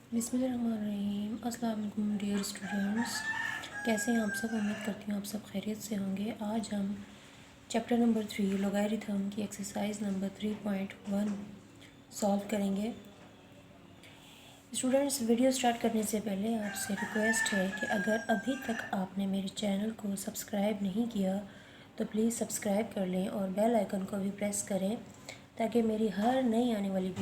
बिस्मिल्लाहिर्रहमानिर्रहीम। अस्सलाम वालेकुम डियर स्टूडेंट्स, कैसे हैं आप सब। उम्मीद करती हूँ आप सब खैरियत से होंगे। आज हम चैप्टर नंबर 3 लॉगरिथम की एक्सरसाइज नंबर 3.1 सॉल्व करेंगे। स्टूडेंट्स, वीडियो स्टार्ट करने से पहले आपसे रिक्वेस्ट है कि अगर अभी तक आपने मेरे चैनल को सब्सक्राइब नहीं किया तो प्लीज़ सब्सक्राइब कर लें और बेल आइकन को भी प्रेस करें ताकि मेरी हर नई आने वाली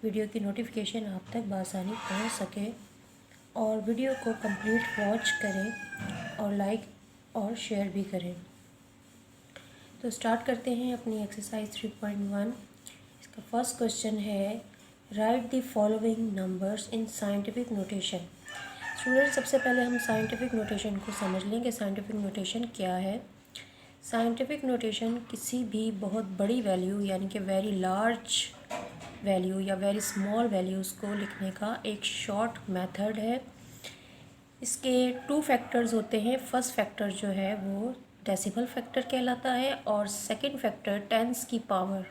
वीडियो की नोटिफिकेशन आप तक बआसानी पहुंच सके। और वीडियो को कंप्लीट वॉच करें और लाइक और शेयर भी करें। तो स्टार्ट करते हैं अपनी एक्सरसाइज 3.1। इसका फर्स्ट क्वेश्चन है, right the following numbers in scientific notation. Student, सबसे पहले हम साइंटिफिक नोटेशन को समझ लें कि साइंटिफिक नोटेशन क्या है। साइंटिफिक नोटेशन किसी भी बहुत बड़ी वैल्यू यानी कि वेरी लार्ज वैल्यू या वेरी स्मॉल वैल्यूज़ को लिखने का एक शॉर्ट मेथड है। इसके 2 फैक्टर्स होते हैं। फर्स्ट फैक्टर जो है वो डेसिमल फैक्टर कहलाता है और सेकंड फैक्टर टेंस की पावर,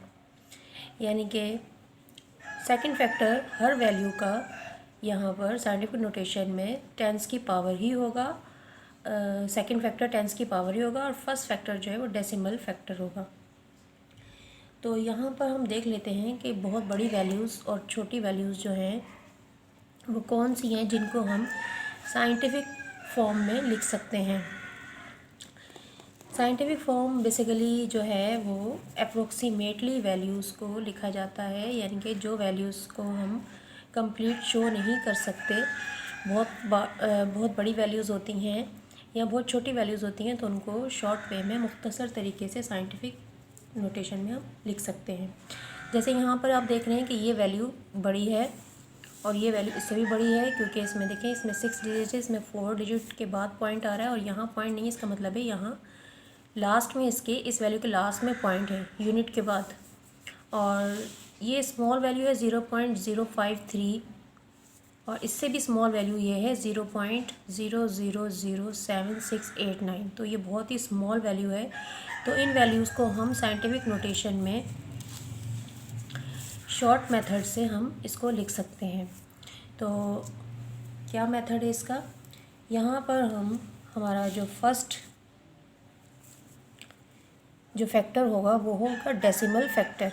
यानी कि सेकंड फैक्टर हर वैल्यू का यहाँ पर साइंटिफिक नोटेशन में टेंस की पावर ही होगा। सेकंड फैक्टर टेंस की पावर ही होगा और फर्स्ट फैक्टर जो है वो डेसिमल फैक्टर होगा। तो यहाँ पर हम देख लेते हैं कि बहुत बड़ी वैल्यूज़ और छोटी वैल्यूज़ जो हैं वो कौन सी हैं जिनको हम साइंटिफिक फॉर्म में लिख सकते हैं। साइंटिफिक फॉर्म बेसिकली जो है वो अप्रोक्सीमेटली वैल्यूज़ को लिखा जाता है, यानी कि जो वैल्यूज़ को हम कंप्लीट शो नहीं कर सकते, बहुत बड़ी वैल्यूज़ होती हैं या बहुत छोटी वैल्यूज़ होती हैं, तो उनको शॉर्ट वे में मुख्तसर तरीके से साइंटिफिक नोटेशन में हम लिख सकते हैं। जैसे यहाँ पर आप देख रहे हैं कि ये वैल्यू बड़ी है और ये वैल्यू इससे भी बड़ी है, क्योंकि इसमें देखें इसमें 6 डिजिट है, इसमें 4 डिजिट के बाद पॉइंट आ रहा है और यहाँ पॉइंट नहीं है। इसका मतलब है यहाँ लास्ट में इसके इस वैल्यू के लास्ट में पॉइंट है यूनिट के बाद। और ये स्मॉल वैल्यू है 0.053 और इससे भी स्मॉल वैल्यू ये है 0.000769। तो ये बहुत ही स्मॉल वैल्यू है। तो इन वैल्यूज़ को हम साइंटिफिक नोटेशन में शॉर्ट मेथड से हम इसको लिख सकते हैं। तो क्या मेथड है इसका, यहाँ पर हम हमारा जो फर्स्ट जो फैक्टर होगा वो होगा डेसिमल फैक्टर।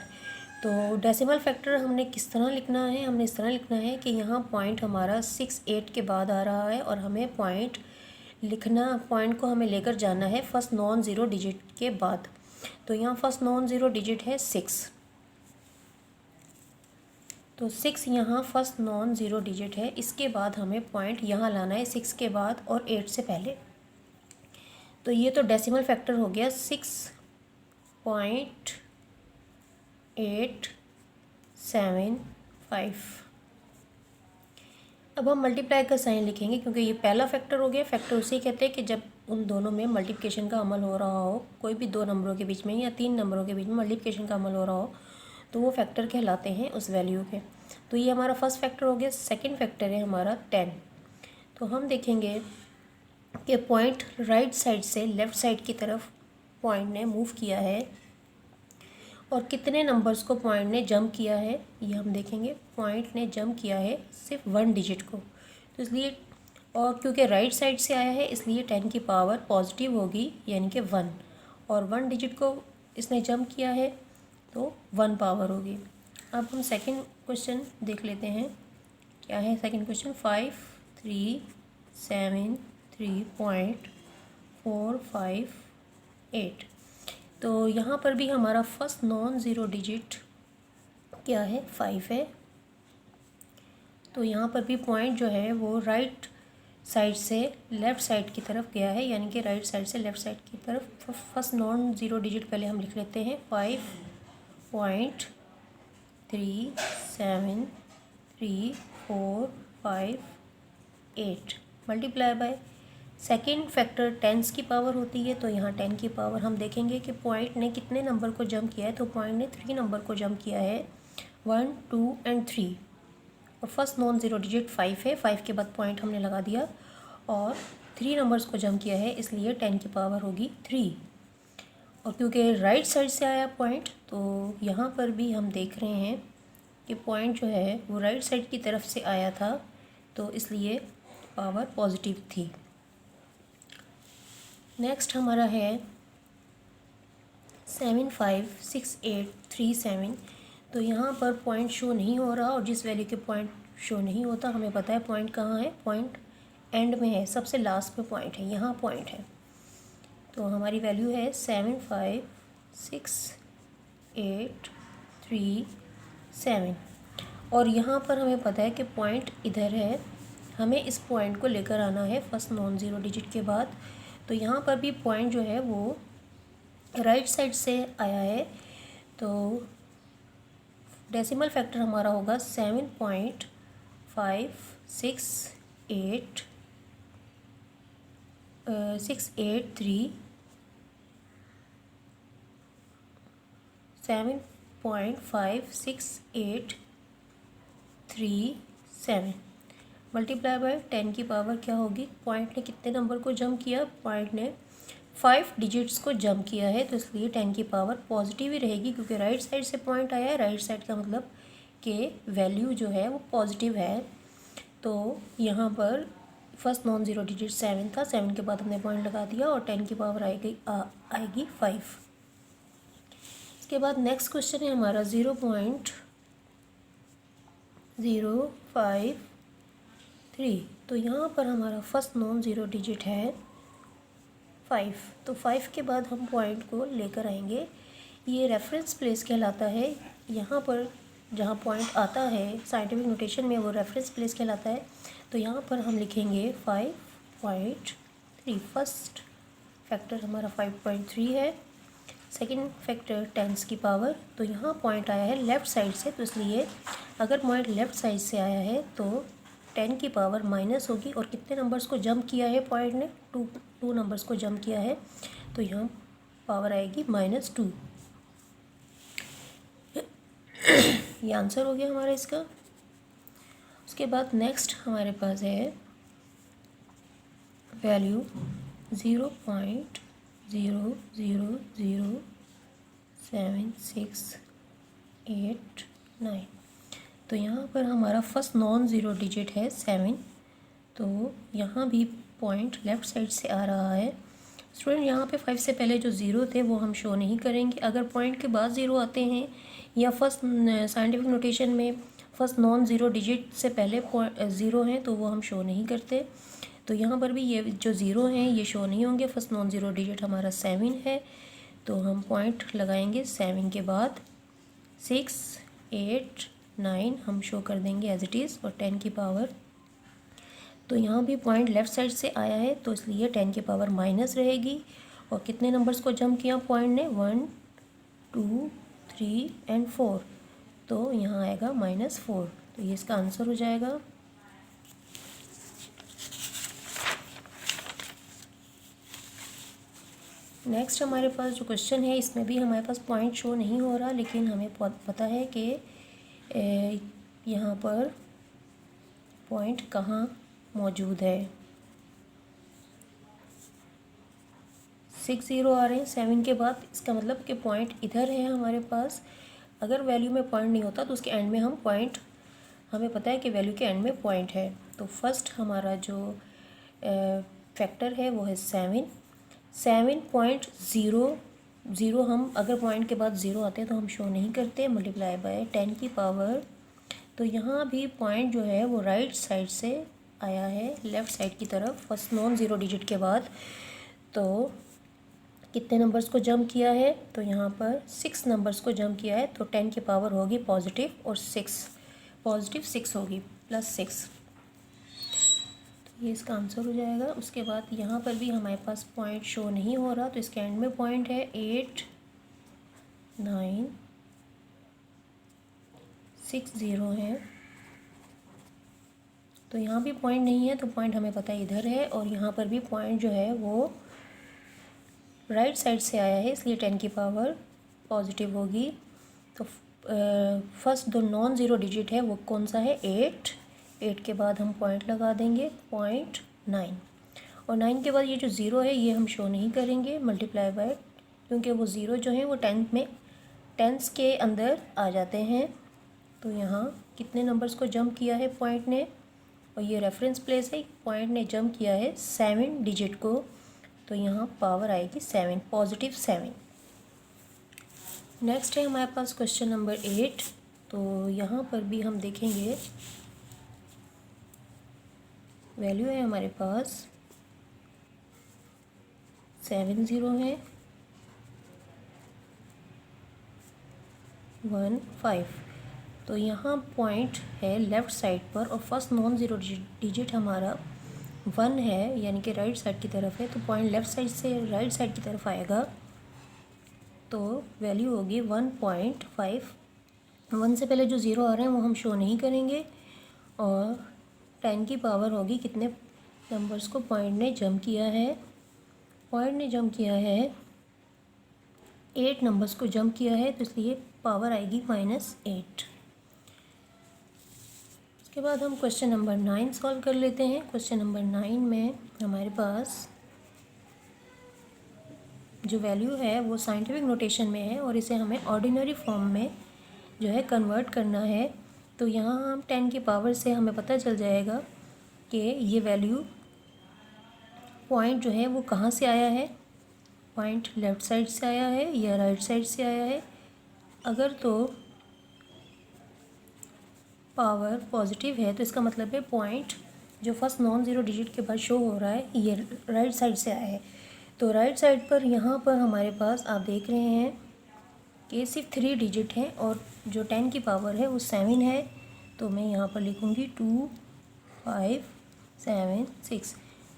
तो डेसिमल फैक्टर हमने किस तरह लिखना है, हमने इस तरह लिखना है कि यहाँ पॉइंट हमारा 68 के बाद आ रहा है और हमें पॉइंट को हमें लेकर जाना है फर्स्ट नॉन ज़ीरो डिजिट के बाद। तो यहाँ फर्स्ट नॉन ज़ीरो डिजिट है 6, तो 6 यहाँ फर्स्ट नॉन ज़ीरो डिजिट है। इसके बाद हमें पॉइंट यहाँ लाना है 6 के बाद और 8 से पहले। तो ये तो डेसिमल फैक्टर हो गया 6.875। अब हम मल्टीप्लाई का साइन लिखेंगे, क्योंकि ये पहला फैक्टर हो गया। फैक्टर उसे कहते हैं कि जब उन दोनों में मल्टीप्लिकेशन का अमल हो रहा हो, कोई भी 2 नंबरों के बीच में या 3 नंबरों के बीच में मल्टीप्लिकेशन का अमल हो रहा हो, तो वो फैक्टर कहलाते हैं उस वैल्यू के। तो ये हमारा फर्स्ट फैक्टर हो गया। सेकंड फैक्टर है हमारा 10। तो हम देखेंगे कि पॉइंट राइट साइड से लेफ़्ट साइड की तरफ पॉइंट ने मूव किया है और कितने नंबर्स को पॉइंट ने जंप किया है ये हम देखेंगे। पॉइंट ने जंप किया है सिर्फ 1 डिजिट को, तो इसलिए और क्योंकि राइट साइड से आया है इसलिए 10 की पावर पॉजिटिव होगी, यानी कि 1, और 1 डिजिट को इसने जंप किया है तो 1 पावर होगी। अब हम सेकंड क्वेश्चन देख लेते हैं। क्या है सेकंड क्वेश्चन, 5373.458। तो यहाँ पर भी हमारा फर्स्ट नॉन ज़ीरो डिजिट क्या है, 5 है। तो यहाँ पर भी पॉइंट जो है वो राइट साइड से लेफ़्ट साइड की तरफ गया है, यानी कि राइट साइड से लेफ़्ट साइड की तरफ। फर्स्ट नॉन ज़ीरो डिजिट पहले हम लिख लेते हैं 5.37345 multiply by second factor tens की पावर होती है। तो यहाँ 10 की पावर हम देखेंगे कि पॉइंट ने कितने नंबर को जंप किया है। तो पॉइंट ने 3 नंबर को जंप किया है, 1, 2 एंड 3। और फर्स्ट नॉन ज़ीरो डिजिट 5 है, 5 के बाद पॉइंट हमने लगा दिया और 3 नंबर्स को जंप किया है, इसलिए 10 की पावर होगी 3। और क्योंकि राइट साइड से आया पॉइंट, तो यहाँ पर भी हम देख रहे हैं कि पॉइंट जो है वो राइट साइड की तरफ से आया था, तो इसलिए पावर पॉजिटिव थी। नेक्स्ट हमारा है 756837। तो यहाँ पर पॉइंट शो नहीं हो रहा, और जिस वैल्यू के पॉइंट शो नहीं होता हमें पता है पॉइंट कहाँ है, पॉइंट एंड में है, सबसे लास्ट पे पॉइंट है, यहाँ पॉइंट है। तो हमारी वैल्यू है 756837, और यहाँ पर हमें पता है कि पॉइंट इधर है, हमें इस पॉइंट को लेकर आना है फर्स्ट नॉन ज़ीरो डिजिट के बाद। तो यहाँ पर भी पॉइंट जो है वो राइट साइड से आया है, तो डेसिमल फैक्टर हमारा होगा 7.568 7.56837 मल्टीप्लाई बाय 10 की पावर क्या होगी, पॉइंट ने कितने नंबर को जंप किया, पॉइंट ने 5 डिजिट्स को जंप किया है, तो इसलिए 10 की पावर पॉजिटिव ही रहेगी, क्योंकि राइट साइड से पॉइंट आया है, राइट साइड का मतलब कि वैल्यू जो है वो पॉजिटिव है। तो यहाँ पर फर्स्ट नॉन ज़ीरो डिजिट 7 था, 7 के बाद हमने पॉइंट लगा दिया, और 10 की पावर आएगी 5। इसके बाद नेक्स्ट क्वेश्चन है हमारा 0.053। तो यहाँ पर हमारा फर्स्ट नॉन ज़ीरो डिजिट है 5, तो 5 के बाद हम पॉइंट को लेकर आएंगे, ये रेफरेंस प्लेस कहलाता है। यहाँ पर जहाँ पॉइंट आता है साइंटिफिक नोटेशन में वो रेफरेंस प्लेस कहलाता है। तो यहाँ पर हम लिखेंगे 5.3, फर्स्ट फैक्टर हमारा 5.3 है, सेकंड फैक्टर 10 की पावर। तो यहाँ पॉइंट आया है लेफ़्ट साइड से, तो इसलिए अगर पॉइंट लेफ़्ट साइड से आया है तो 10 की पावर माइनस होगी, और कितने नंबर्स को जंप किया है पॉइंट ने, टू नंबर्स को जंप किया है, तो यहाँ पावर आएगी -2। ये आंसर हो गया हमारा इसका। उसके बाद नेक्स्ट हमारे पास है वैल्यू 0.0007689। तो यहाँ पर हमारा फर्स्ट नॉन ज़ीरो डिजिट है 7, तो यहाँ भी पॉइंट लेफ़्ट साइड से आ रहा है। स्टूडेंट यहाँ पे 5 से पहले जो ज़ीरो थे वो हम शो नहीं करेंगे, अगर पॉइंट के बाद ज़ीरो आते हैं या फर्स्ट साइंटिफिक नोटेशन में फर्स्ट नॉन ज़ीरो डिजिट से पहले ज़ीरो हैं तो वो हम शो नहीं करते। तो यहाँ पर भी ये जो ज़ीरो हैं ये शो नहीं होंगे, फर्स्ट नॉन ज़ीरो डिजिट हमारा 7 है, तो हम पॉइंट लगाएंगे 7 के बाद 6, 8, 9 हम शो कर देंगे एज इट इज़, और 10 की पावर। तो यहाँ भी पॉइंट लेफ़्ट साइड से आया है, तो इसलिए 10 की पावर माइनस रहेगी, और कितने नंबर्स को जंप किया पॉइंट ने, 1, 2, 3 एंड 4, तो यहाँ आएगा -4। तो ये इसका आंसर हो जाएगा। नेक्स्ट हमारे पास जो क्वेश्चन है इसमें भी हमारे पास पॉइंट शो नहीं हो रहा, लेकिन हमें पता है कि यहाँ पर पॉइंट कहाँ मौजूद है। 6 ज़ीरो आ रहे हैं 7 के बाद, इसका मतलब कि पॉइंट इधर है हमारे पास। अगर वैल्यू में पॉइंट नहीं होता तो उसके एंड में हम पॉइंट, हमें पता है कि वैल्यू के एंड में पॉइंट है। तो फर्स्ट हमारा जो फैक्टर है वो है 7.0 हम अगर पॉइंट के बाद ज़ीरो आते हैं तो हम शो नहीं करते, मल्टीप्लाई बाय 10 की पावर। तो यहाँ भी पॉइंट जो है वो राइट साइड से आया है लेफ़्ट साइड की तरफ फर्स्ट नॉन ज़ीरो डिजिट के बाद। तो कितने नंबर्स को जंप किया है, तो यहाँ पर 6 नंबर्स को जंप किया है, तो 10 की पावर होगी पॉजिटिव, और 6 होगी +6, तो ये इसका आंसर हो जाएगा। उसके बाद यहाँ पर भी हमारे पास पॉइंट शो नहीं हो रहा, तो इसके एंड में पॉइंट है 8, 9, 6 ज़ीरो है, तो यहाँ भी पॉइंट नहीं है, तो पॉइंट हमें पता है इधर है, और यहाँ पर भी पॉइंट जो है वो राइट साइड से आया है, इसलिए 10 की पावर पॉजिटिव होगी। तो फर्स्ट दो नॉन ज़ीरो डिजिट है वो कौन सा है, 8 के बाद हम पॉइंट लगा देंगे 0.9, और 9 के बाद ये जो ज़ीरो है ये हम शो नहीं करेंगे, मल्टीप्लाई बाय, क्योंकि वो ज़ीरो जो है वो टेंथ के अंदर आ जाते हैं, तो यहाँ कितने नंबर्स को जंप किया है पॉइंट ने, और ये रेफरेंस प्लेस है, पॉइंट ने जंप किया है 7 डिजिट को, तो यहाँ पावर आएगी 7, पॉजिटिव 7। नेक्स्ट है हमारे पास क्वेश्चन नंबर 8। तो यहाँ पर भी हम देखेंगे वैल्यू है हमारे पास 7 0 है 1 5। तो यहाँ पॉइंट है लेफ़्ट साइड पर और फर्स्ट नॉन ज़ीरो डिजिट हमारा 1 है, यानी कि राइट साइड की तरफ है। तो पॉइंट लेफ़्ट साइड से राइट साइड की तरफ आएगा, तो वैल्यू होगी 1.5। 1 से पहले जो ज़ीरो आ रहे हैं वो हम शो नहीं करेंगे, और 10 की पावर होगी कितने नंबर्स को पॉइंट ने जंप किया है। पॉइंट ने जंप किया है 8 नंबर्स को जंप किया है, तो इसलिए पावर आएगी -8। उसके बाद हम क्वेश्चन नंबर 9 सॉल्व कर लेते हैं। क्वेश्चन नंबर 9 में हमारे पास जो वैल्यू है वो साइंटिफिक नोटेशन में है और इसे हमें ऑर्डिनरी फॉर्म में जो है कन्वर्ट करना है। तो यहाँ हम 10 की पावर से हमें पता चल जाएगा कि ये वैल्यू पॉइंट जो है वो कहाँ से आया है, पॉइंट लेफ़्ट साइड से आया है या राइट साइड से आया है। अगर तो पावर पॉजिटिव है तो इसका मतलब है पॉइंट जो फर्स्ट नॉन ज़ीरो डिजिट के बाद शो हो रहा है ये राइट साइड से आया है। तो राइट साइड पर यहाँ पर हमारे पास आप देख रहे हैं कि सिर्फ 3 डिजिट हैं और जो 10 की पावर है वो 7 है। तो मैं यहाँ पर लिखूँगी 2 5 7 6।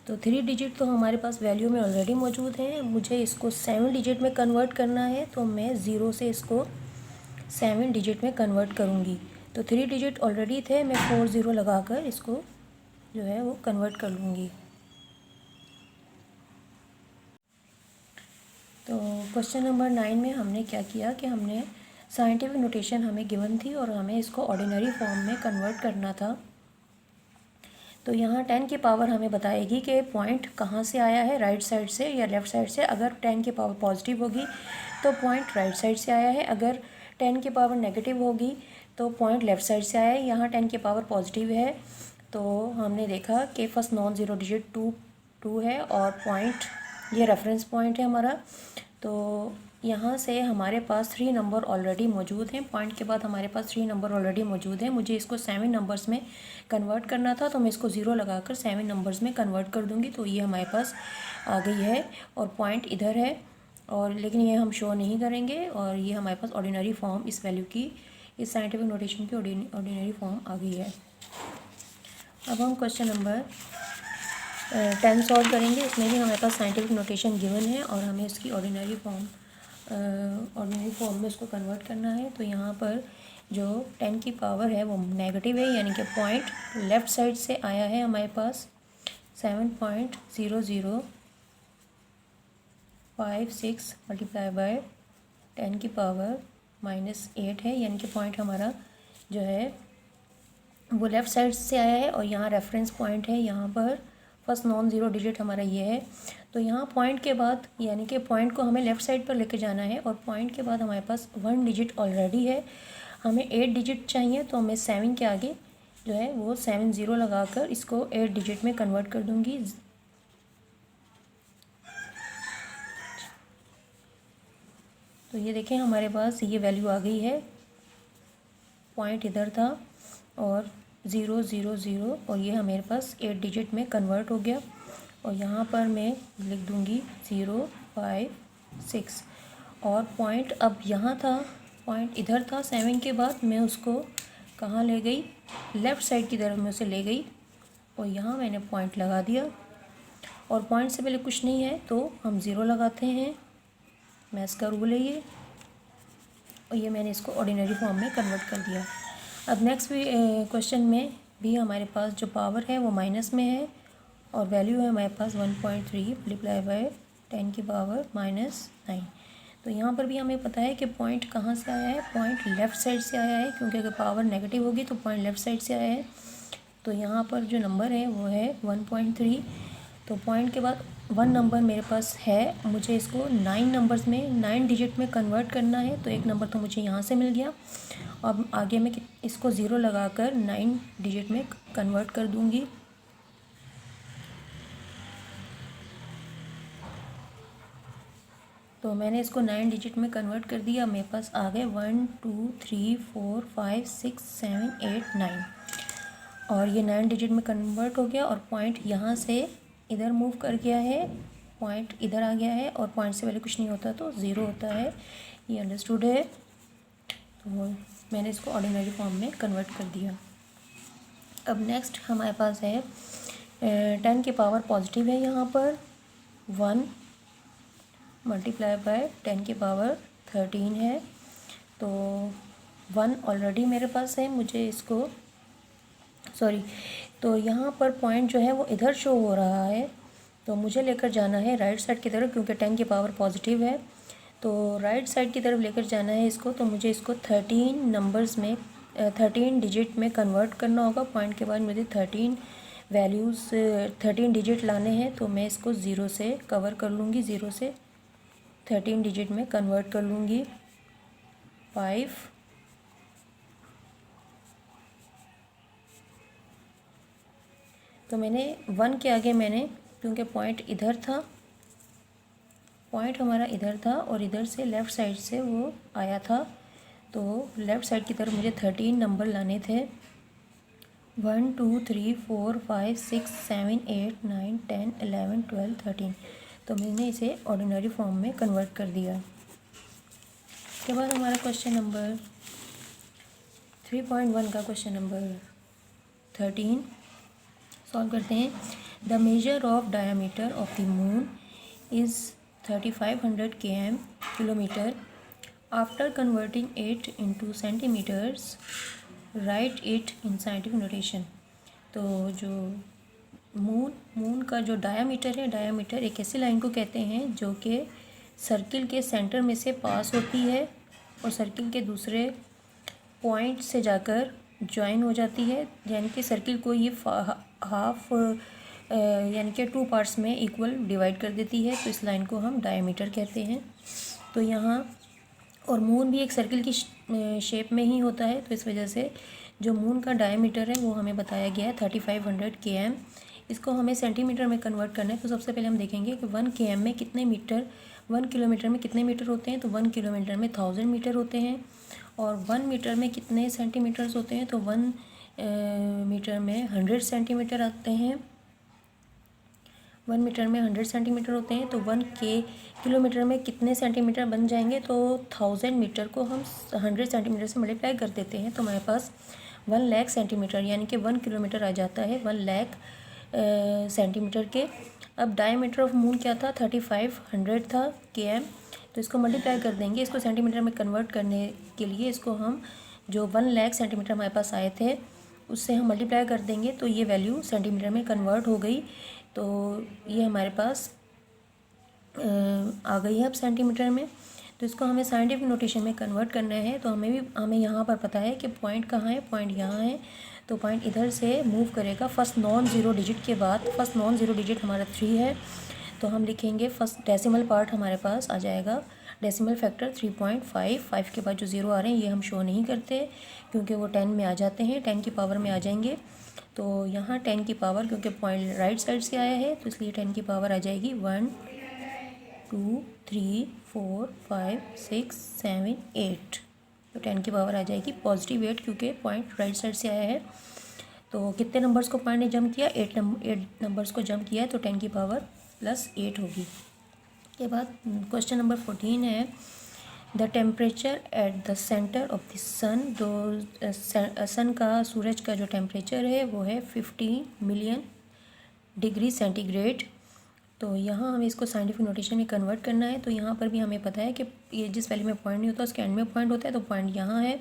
तो 3 डिजिट तो हमारे पास वैल्यू में ऑलरेडी मौजूद हैं, मुझे इसको 7 डिजिट में कन्वर्ट करना है। तो मैं 0 से इसको 7 डिजिट में कन्वर्ट करूँगी। तो 3 डिजिट ऑलरेडी थे, मैं 4 0 लगाकर इसको जो है वो कन्वर्ट कर लूँगी। तो क्वेश्चन नंबर 9 में हमने क्या किया कि हमने साइंटिफिक नोटेशन हमें गिवन थी और हमें इसको ऑर्डिनरी फॉर्म में कन्वर्ट करना था। तो यहाँ 10 की पावर हमें बताएगी कि पॉइंट कहाँ से आया है, राइट साइड से या लेफ़्ट साइड से। अगर 10 की पावर पॉजिटिव होगी तो पॉइंट राइट साइड से आया है, अगर 10 की पावर नेगेटिव होगी तो पॉइंट लेफ़्ट साइड से आया है। यहाँ 10 की पावर पॉजिटिव है, तो हमने देखा कि फर्स्ट नॉन ज़ीरो डिजिट 2 है और पॉइंट ये रेफरेंस पॉइंट है हमारा। तो यहाँ से हमारे पास 3 नंबर ऑलरेडी मौजूद हैं, पॉइंट के बाद हमारे पास 3 नंबर ऑलरेडी मौजूद हैं। मुझे इसको 7 नंबर्स में कन्वर्ट करना था, तो मैं इसको 0 लगाकर 7 नंबर्स में कन्वर्ट कर दूँगी। तो ये हमारे पास आ गई है और पॉइंट इधर है, और लेकिन ये हम शो नहीं करेंगे। और ये हमारे पास ऑर्डिनरी फॉर्म इस वैल्यू की, इस साइंटिफिक नोटेशन की ऑर्डिनरी फॉर्म आ गई है। अब हम क्वेश्चन नंबर 10 सॉल्व करेंगे। इसमें भी हमारे पास साइंटिफिक नोटेशन गिवन है और हमें इसकी ऑर्डिनरी फॉर्म में उसको कन्वर्ट करना है। तो यहाँ पर जो 10 की पावर है वो नेगेटिव है, यानी कि पॉइंट लेफ़्ट साइड से आया है हमारे पास। 7.0056 मल्टीप्लाई बाय 10 की पावर -8 है, यानी कि पॉइंट हमारा जो है वो लेफ़्ट साइड से आया है। और यहाँ रेफरेंस पॉइंट है, यहाँ पर फर्स्ट नॉन ज़ीरो डिजिट हमारा ये है। तो यहाँ पॉइंट के बाद यानी कि पॉइंट को हमें लेफ़्ट साइड पर लेके जाना है, और पॉइंट के बाद हमारे पास 1 डिजिट ऑलरेडी है, हमें 8 डिजिट चाहिए। तो मैं 7 के आगे जो है वो 7 0 लगाकर इसको 8 डिजिट में कन्वर्ट कर दूँगी। तो ये देखें हमारे पास ये वैल्यू आ गई है, पॉइंट इधर था और 0 0 0, और ये हमारे पास 8 डिजिट में कन्वर्ट हो गया। और यहाँ पर मैं लिख दूँगी 0 5 6, और पॉइंट अब यहाँ था, पॉइंट इधर था 7 के बाद, मैं उसको कहाँ ले गई, लेफ़्ट साइड की तरफ में उसे ले गई और यहाँ मैंने पॉइंट लगा दिया। और पॉइंट से पहले कुछ नहीं है तो हम 0 लगाते हैं, मैथ्स का रूल है ये, और ये मैंने इसको ऑर्डिनरी फॉर्म में कन्वर्ट कर दिया। अब नेक्स्ट क्वेश्चन में भी हमारे पास जो पावर है वो माइनस में है और वैल्यू है हमारे पास 1.3 मल्टीप्लाई बाय 10 की पावर -9। तो यहाँ पर भी हमें पता है कि पॉइंट कहाँ से आया है, पॉइंट लेफ़्ट साइड से आया है, क्योंकि अगर पावर नेगेटिव होगी तो पॉइंट लेफ़्ट साइड से आया है। तो यहाँ पर जो नंबर है वो है 1.3। तो पॉइंट के बाद वन नंबर मेरे पास है, मुझे इसको 9 नंबर्स में 9 डिजिट में कन्वर्ट करना है। तो एक नंबर तो मुझे यहाँ से मिल गया। अब आगे मैं इसको ज़ीरो लगाकर 9 डिजिट में कन्वर्ट कर दूँगी। तो मैंने इसको 9 डिजिट में कन्वर्ट कर दिया। मेरे पास आ गए 1 2 3 4 5 6 7 8 9 और ये 9 डिजिट में कन्वर्ट हो गया। और पॉइंट यहाँ से इधर मूव कर गया है, पॉइंट इधर आ गया है और पॉइंट से पहले कुछ नहीं होता तो ज़ीरो होता है। ये अंडरस्टूड है। तो मैंने इसको ऑर्डिनरी फॉर्म में कन्वर्ट कर दिया। अब नेक्स्ट हमारे पास है 10 की पावर पॉजिटिव है, यहाँ पर 1 मल्टीप्लाई बाय 10 की पावर 13 है। तो 1 ऑलरेडी मेरे पास है, मुझे इसको तो यहाँ पर पॉइंट जो है वो इधर शो हो रहा है, तो मुझे लेकर जाना है राइट साइड की तरफ, क्योंकि 10 की पावर पॉजिटिव है। तो राइट साइड की तरफ लेकर जाना है इसको। तो मुझे इसको 13 नंबर्स में 13 डिजिट में कन्वर्ट करना होगा। पॉइंट के बाद मुझे 13 वैल्यूज़ 13 डिजिट लाने हैं। तो मैं इसको ज़ीरो से कवर कर लूँगी, ज़ीरो से 13 डिजिट में कन्वर्ट कर लूँगी। 5 तो मैंने 1 के आगे मैंने, क्योंकि पॉइंट इधर था, पॉइंट हमारा इधर था और इधर से लेफ़्ट साइड से वो आया था, तो लेफ़्ट साइड की तरफ मुझे 13 नंबर लाने थे। 1 2 3 4 5 6 7 8 9 10 11 12 13। तो मैंने इसे ऑर्डिनरी फॉर्म में कन्वर्ट कर दिया। उसके बाद हमारा क्वेश्चन नंबर 3.1 का क्वेश्चन नंबर 13 सॉल्व करते हैं। The major of diameter of the moon is 3500 km kilometre. After converting it into centimetres write it in scientific notation. तो जो मून का जो डायामीटर है, डायामीटर एक ऐसी लाइन को कहते हैं जो कि सर्किल के सेंटर में से पास होती है और सर्किल के दूसरे पॉइंट से जाकर ज्वाइन हो जाती है, यानी कि सर्किल को ये हाफ यानी कि 2 पार्ट्स में इक्वल डिवाइड कर देती है। तो इस लाइन को हम डायमीटर कहते हैं। तो यहाँ और मून भी एक सर्किल की शेप में ही होता है, तो इस वजह से जो मून का डायमीटर है वो हमें बताया गया है 3500 km। इसको हमें सेंटीमीटर में कन्वर्ट करना है। तो सबसे पहले हम देखेंगे कि 1 km में कितने मीटर, 1 किलोमीटर में कितने मीटर होते हैं। तो 1 किलोमीटर में 1000 मीटर होते हैं। और 1 मीटर में कितने सेंटीमीटर्स होते हैं। तो 1 मीटर में 100 सेंटीमीटर आते हैं। 1 मीटर में 100 सेंटीमीटर होते हैं। तो 1 किलोमीटर में कितने सेंटीमीटर बन जाएंगे। तो 1000 मीटर को हम 100 सेंटीमीटर से मल्टीप्लाई कर देते हैं। तो हमारे पास 1 लाख सेंटीमीटर यानी कि 1 किलोमीटर आ जाता है 1 लाख सेंटीमीटर के। अब डायमीटर ऑफ मून क्या था, 3500 था km। तो इसको मल्टीप्लाई कर देंगे। इसको सेंटीमीटर में कन्वर्ट करने के लिए इसको हम जो 1 लाख सेंटीमीटर हमारे पास आए थे उससे हम मल्टीप्लाई कर देंगे। तो ये वैल्यू सेंटीमीटर में कन्वर्ट हो गई। तो ये हमारे पास आ गई है अब सेंटीमीटर में। तो इसको हमें साइंटिफिक नोटेशन में कन्वर्ट करना है। तो हमें यहाँ पर पता है कि पॉइंट कहाँ है, पॉइंट यहाँ है। तो पॉइंट इधर से मूव करेगा फर्स्ट नॉन ज़ीरो डिजिट के बाद। फर्स्ट नॉन ज़ीरो डिजिट हमारा 3 है, तो हम लिखेंगे फर्स्ट डेसिमल पार्ट हमारे पास आ जाएगा डेसिमल फैक्टर 3.5। 5 के बाद जो ज़ीरो आ रहे हैं ये हम शो नहीं करते क्योंकि वो 10 में आ जाते हैं, 10 की पावर में आ जाएंगे। तो यहाँ 10 की पावर, क्योंकि पॉइंट राइट साइड से आया है तो इसलिए 10 की पावर आ जाएगी 1 2 3 4 5 6 7 8। तो 10 की पावर आ जाएगी पॉजिटिव 8, क्योंकि पॉइंट राइट साइड से आया है। तो कितने नंबर्स को पॉइंट ने जंप किया, 8 नंबर्स को जंप किया है, तो 10 की पावर +8 होगी। के बाद क्वेश्चन नंबर 14 है the temperature at the centre of the sun. तो सन का, सूरज का जो टेम्परेचर है वो है 50 मिलियन डिग्री सेंटीग्रेड। तो यहाँ हमें इसको साइंटिफिक नोटेशन में कन्वर्ट करना है। तो यहाँ पर भी हमें पता है कि ये जिस वैल्यू में पॉइंट नहीं होता उसके एंड में पॉइंट होता है। तो पॉइंट यहाँ है,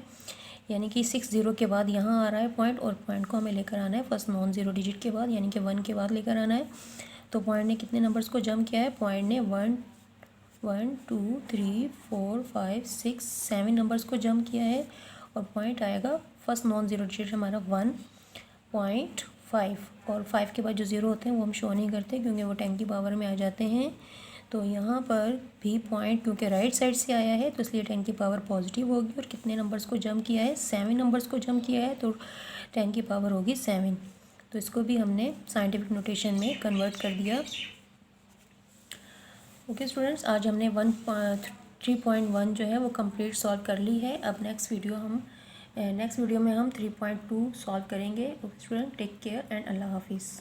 यानी कि 6 0 के बाद यहाँ आ रहा है पॉइंट, और पॉइंट को हमें लेकर आना है फर्स्ट नॉन ज़ीरो डिजिट के बाद, यानी कि 1 के बाद लेकर आना है। तो पॉइंट ने कितने नंबर्स को जंप किया है, पॉइंट ने 1 2 3 4 5 6 7 नंबर्स को जंप किया है। और पॉइंट आएगा फर्स्ट नॉन ज़ीरो डिजिट हमारा 1.5 5 और 5 के बाद जो ज़ीरो होते हैं वो हम शो नहीं करते क्योंकि वो 10 की पावर में आ जाते हैं। तो यहाँ पर भी पॉइंट क्योंकि राइट साइड से आया है तो इसलिए 10 की पावर पॉजिटिव होगी। और कितने नंबर्स को जम किया है, 7 नंबर्स को जम किया है, तो 10 की पावर होगी 7। तो इसको भी हमने साइंटिफिक नोटेशन में कन्वर्ट कर दिया। ओके स्टूडेंट्स, आज हमने 3.1 जो है वो कंप्लीट सॉल्व कर ली है। अब नेक्स्ट वीडियो में हम 3.2 सॉल्व करेंगे। Okay student, take care and अल्लाह हाफिज़।